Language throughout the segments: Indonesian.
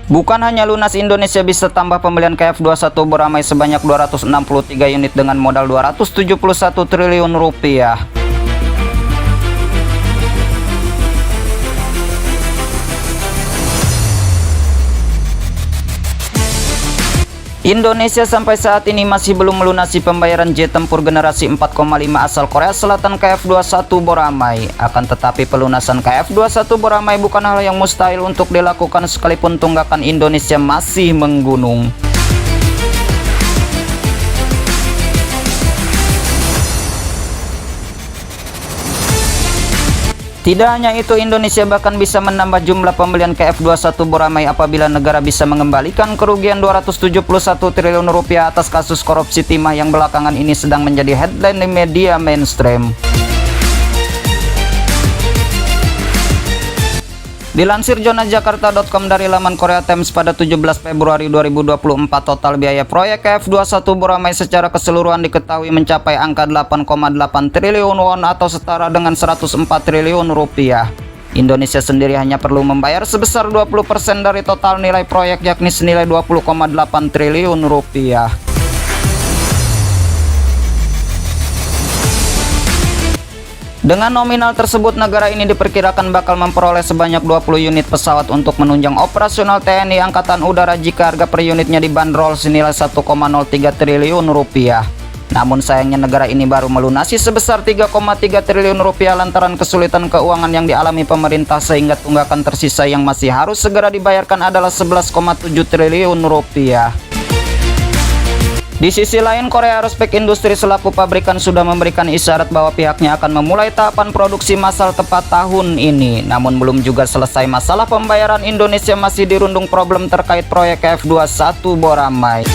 Bukan hanya lunas, Indonesia bisa tambah pembelian KF21 beramai sebanyak 263 unit dengan modal 271 triliun rupiah. Indonesia sampai saat ini masih belum melunasi pembayaran jet tempur generasi 4,5 asal Korea Selatan KF21 Boramae. Akan tetapi pelunasan KF21 Boramae bukan hal yang mustahil untuk dilakukan sekalipun tunggakan Indonesia masih menggunung. Tidak hanya itu, Indonesia bahkan bisa menambah jumlah pembelian KF21 Boramae apabila negara bisa mengembalikan kerugian 271 triliun rupiah atas kasus korupsi timah yang belakangan ini sedang menjadi headline di media mainstream. Dilansir zonajakarta.com dari laman Korea Times pada 17 Februari 2024, total biaya proyek KF21 Boramae secara keseluruhan diketahui mencapai angka 8,8 triliun won atau setara dengan 104 triliun rupiah. Indonesia sendiri hanya perlu membayar sebesar 20% dari total nilai proyek, yakni senilai 20,8 triliun rupiah. Dengan nominal tersebut, negara ini diperkirakan bakal memperoleh sebanyak 20 unit pesawat untuk menunjang operasional TNI Angkatan Udara jika harga per unitnya dibanderol senilai 1,03 triliun rupiah. Namun sayangnya negara ini baru melunasi sebesar 3,3 triliun rupiah lantaran kesulitan keuangan yang dialami pemerintah, sehingga tunggakan tersisa yang masih harus segera dibayarkan adalah 11,7 triliun rupiah. Di sisi lain, Korea Aerospace Industry selaku pabrikan sudah memberikan isyarat bahwa pihaknya akan memulai tahapan produksi massal tepat tahun ini. Namun belum juga selesai masalah pembayaran, Indonesia masih dirundung problem terkait proyek KF21 Boramae.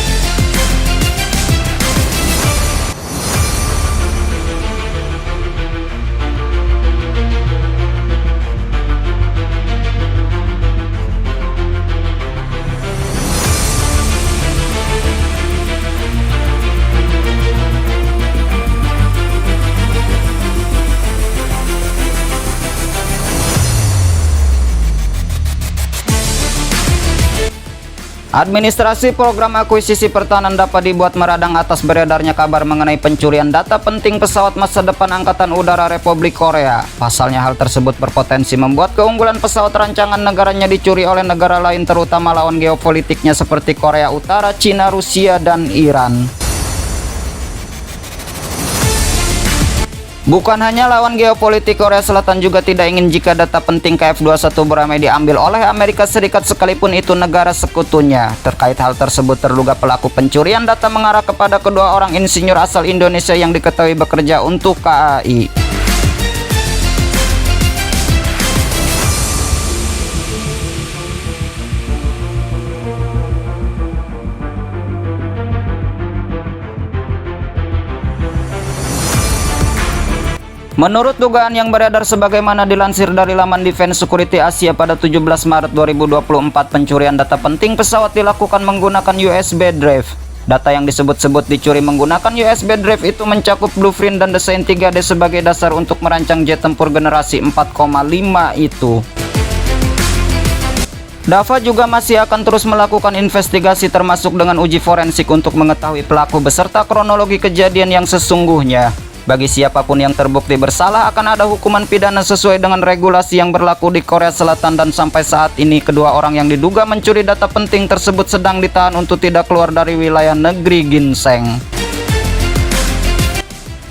Administrasi program akuisisi pertahanan dapat dibuat meradang atas beredarnya kabar mengenai pencurian data penting pesawat masa depan Angkatan Udara Republik Korea. Pasalnya hal tersebut berpotensi membuat keunggulan pesawat rancangan negaranya dicuri oleh negara lain, terutama lawan geopolitiknya seperti Korea Utara, Cina, Rusia, dan Iran. Bukan hanya lawan geopolitik, Korea Selatan juga tidak ingin jika data penting KF21 Boramae diambil oleh Amerika Serikat sekalipun itu negara sekutunya. Terkait hal tersebut, terduga pelaku pencurian data mengarah kepada kedua orang insinyur asal Indonesia yang diketahui bekerja untuk KAI. Menurut dugaan yang beredar sebagaimana dilansir dari laman Defense Security Asia pada 17 Maret 2024, pencurian data penting pesawat dilakukan menggunakan USB drive. Data yang disebut-sebut dicuri menggunakan USB drive itu mencakup blueprint dan desain 3D sebagai dasar untuk merancang jet tempur generasi 4,5 itu. DAVA juga masih akan terus melakukan investigasi termasuk dengan uji forensik untuk mengetahui pelaku beserta kronologi kejadian yang sesungguhnya. Bagi siapapun yang terbukti bersalah akan ada hukuman pidana sesuai dengan regulasi yang berlaku di Korea Selatan, dan sampai saat ini kedua orang yang diduga mencuri data penting tersebut sedang ditahan untuk tidak keluar dari wilayah negeri ginseng.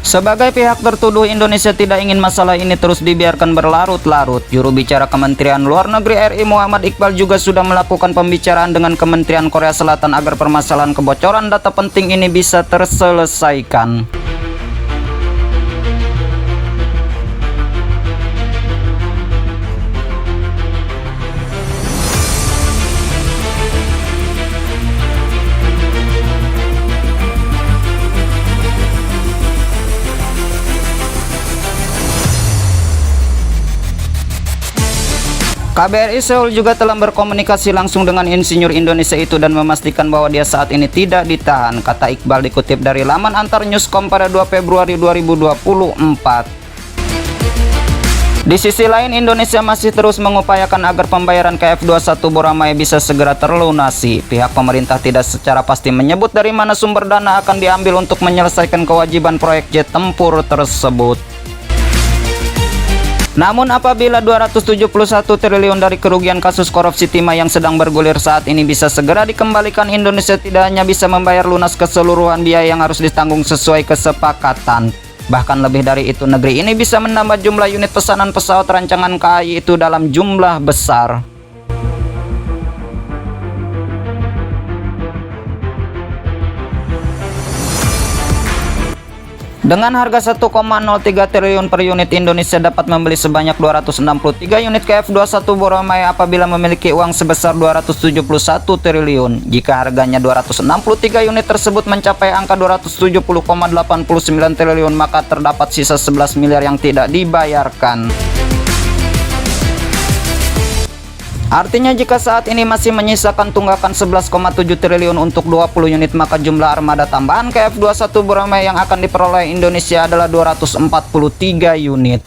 Sebagai pihak tertuduh, Indonesia tidak ingin masalah ini terus dibiarkan berlarut-larut. Juru bicara Kementerian Luar Negeri RI Muhammad Iqbal juga sudah melakukan pembicaraan dengan Kementerian Korea Selatan agar permasalahan kebocoran data penting ini bisa terselesaikan. KBRI Seoul juga telah berkomunikasi langsung dengan insinyur Indonesia itu dan memastikan bahwa dia saat ini tidak ditahan, kata Iqbal dikutip dari laman Antar Newscom pada 2 Februari 2024. Di sisi lain, Indonesia masih terus mengupayakan agar pembayaran KF21 Boramae bisa segera terlunasi. Pihak pemerintah tidak secara pasti menyebut dari mana sumber dana akan diambil untuk menyelesaikan kewajiban proyek jet tempur tersebut. Namun apabila 271 triliun dari kerugian kasus korupsi timah yang sedang bergulir saat ini bisa segera dikembalikan, Indonesia tidak hanya bisa membayar lunas keseluruhan biaya yang harus ditanggung sesuai kesepakatan. Bahkan lebih dari itu, negeri ini bisa menambah jumlah unit pesanan pesawat rancangan KAI itu dalam jumlah besar. Dengan harga 1,03 triliun per unit, Indonesia dapat membeli sebanyak 263 unit KF21 Boramae apabila memiliki uang sebesar 271 triliun. Jika harganya 263 unit tersebut mencapai angka 270,89 triliun, maka terdapat sisa 11 miliar yang tidak dibayarkan. Artinya jika saat ini masih menyisakan tunggakan 11,7 triliun untuk 20 unit, maka jumlah armada tambahan KF21 Boramae yang akan diperoleh Indonesia adalah 243 unit.